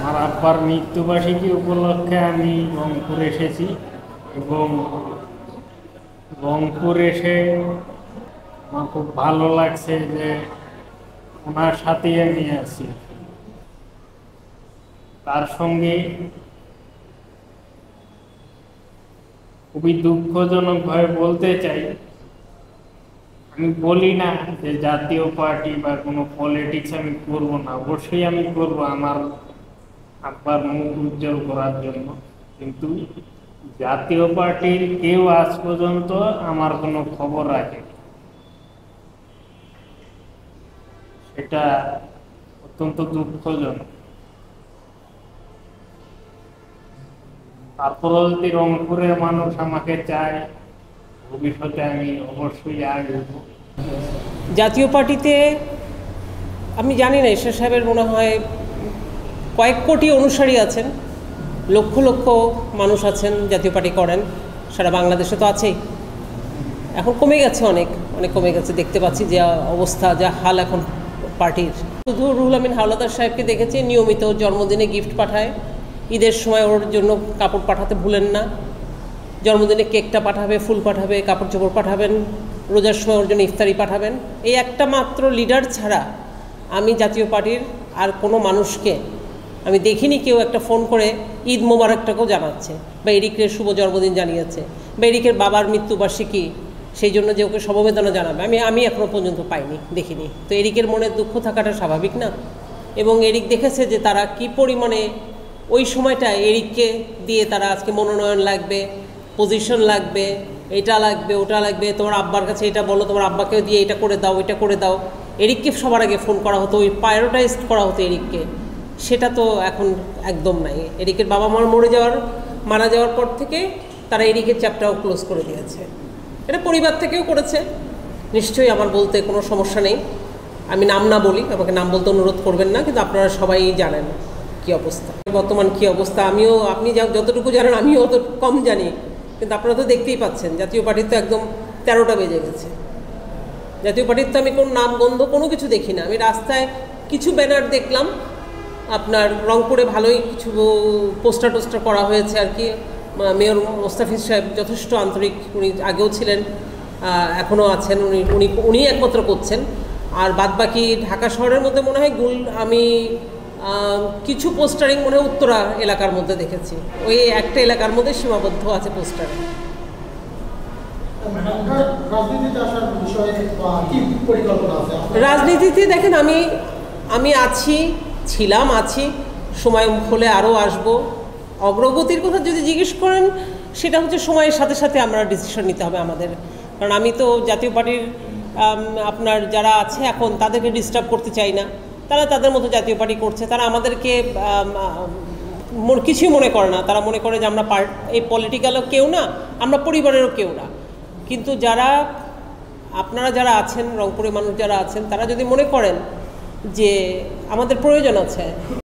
আমার আব্বার মৃত্যুবার্ষিকী উপলক্ষে আমি রংপুর এসেছি এবং রংপুর এসে আমার খুব ভালো লাগছে যে ওনার সাথেই আমি আছি। তার সঙ্গে খুবই দুঃখজনকভাবে বলতে চাই, আমি বলি না যে জাতীয় পার্টি বা কোনো পলিটিক্স আমি করব না, অবশ্যই আমি করব আমার আব্বার মুখ উজ্জ্বল করার জন্য, কিন্তু জাতীয় পার্টির কেউ আজ পর্যন্ত আমার কোনো খবর রাখে, সেটা অত্যন্ত দুঃখজনক। তারপরেও যদি রংপুরের মানুষ আমাকে চায়, ভবিষ্যতে আমি অবশ্যই আসব। জাতীয় পার্টিতে আমি জানি না, ঈশ্বর সাহেবের মনে হয় কয়েক কোটি অনুসারী আছেন, লক্ষ লক্ষ মানুষ আছেন জাতীয় পার্টি করেন, সারা বাংলাদেশে তো আছেই। এখন কমে গেছে, অনেক অনেক কমে গেছে, দেখতে পাচ্ছি যে অবস্থা, যা হাল এখন পার্টির। শুধু রুহুল আমিন হাওলাদার সাহেবকে দেখেছি নিয়মিত জন্মদিনে গিফট পাঠায়, ঈদের সময় ওর জন্য কাপড় পাঠাতে ভুলেন না, জন্মদিনে কেকটা পাঠাবে, ফুল পাঠাবে, কাপড় চোপড় পাঠাবেন, রোজার সময় ওর জন্য ইফতারি পাঠাবেন। এই একটা মাত্র লিডার ছাড়া আমি জাতীয় পার্টির আর কোনো মানুষকে আমি দেখিনি কেউ একটা ফোন করে ঈদ মোবারকটাকেও জানাচ্ছে, বা এরিকের শুভ জন্মদিন জানিয়েছে, বা এরিকের বাবার মৃত্যুবার্ষিকী সেই জন্য যে ওকে সমবেদনা জানাবে, আমি এখনও পর্যন্ত পাইনি, দেখিনি। তো এরিকের মনে দুঃখ থাকাটা স্বাভাবিক না? এবং এরিক দেখেছে যে তারা কি পরিমাণে ওই সময়টা এরিককে দিয়ে তারা আজকে মনোনয়ন লাগবে, পজিশন লাগবে, এটা লাগবে, ওটা লাগবে, তোমার আব্বার কাছে এটা বলো, তোমার আব্বাকেও দিয়ে এটা করে দাও, এটা করে দাও। এরিককে সবার আগে ফোন করা হতো, ওই প্রায়োরিটাইজ করা হতো এরিককে, সেটা তো এখন একদম নাই। এরিকের বাবা মার মারা যাওয়ার পর থেকে তারা এরিকের চ্যাপ্টারও ক্লোজ করে দিয়েছে। এটা পরিবার থেকেও করেছে নিশ্চয়ই, আমার বলতে কোনো সমস্যা নেই, আমি নাম না বলি, আমাকে নাম বলতে অনুরোধ করবেন না, কিন্তু আপনারা সবাই জানেন কী অবস্থা, বর্তমান কী অবস্থা। আপনি যতটুকু জানেন আমিও অত কম জানি, কিন্তু আপনারা তো দেখতেই পাচ্ছেন জাতীয় পার্টির তো একদম 13টা বেজে গেছে। জাতীয় পার্টির তো আমি কোনো নাম গন্ধ কোনো কিছু দেখি না। আমি রাস্তায় কিছু ব্যানার দেখলাম, আপনার রংপুরে ভালোই কিছু পোস্টার টোস্টার করা হয়েছে আর কি। মেয়র মোস্তাফিজ সাহেব যথেষ্ট আন্তরিক, উনি আগেও ছিলেন, এখনও আছেন, উনি একমাত্র করছেন। আর বাদবাকি ঢাকা শহরের মধ্যে মনে হয় আমি কিছু পোস্টারিং মনে হয় উত্তরা এলাকার মধ্যে দেখেছি, ওই একটা এলাকার মধ্যে সীমাবদ্ধ আছে পোস্টারে। রাজনীতিতে দেখেন, আমি আছি, সময় হলে আরও আসবো। অগ্রগতির কথা যদি জিজ্ঞেস করেন, সেটা হচ্ছে সময়ের সাথে সাথে আমরা ডিসিশন নিতে হবে আমাদের। কারণ আমি তো জাতীয় পার্টির আপনার যারা আছে এখন তাদেরকে ডিস্টার্ব করতে চাই না, তারা তাদের মতো জাতীয় পার্টি করছে, তারা আমাদেরকে কিছুই মনে করে না। তারা মনে করে যে আমরা এই পলিটিক্যালও কেউ না, আমরা পরিবারেরও কেউ না। কিন্তু আপনারা যারা আছেন, রংপুরের মানুষ যারা আছেন, তারা যদি মনে করেন যে আমাদের প্রয়োজন আছে,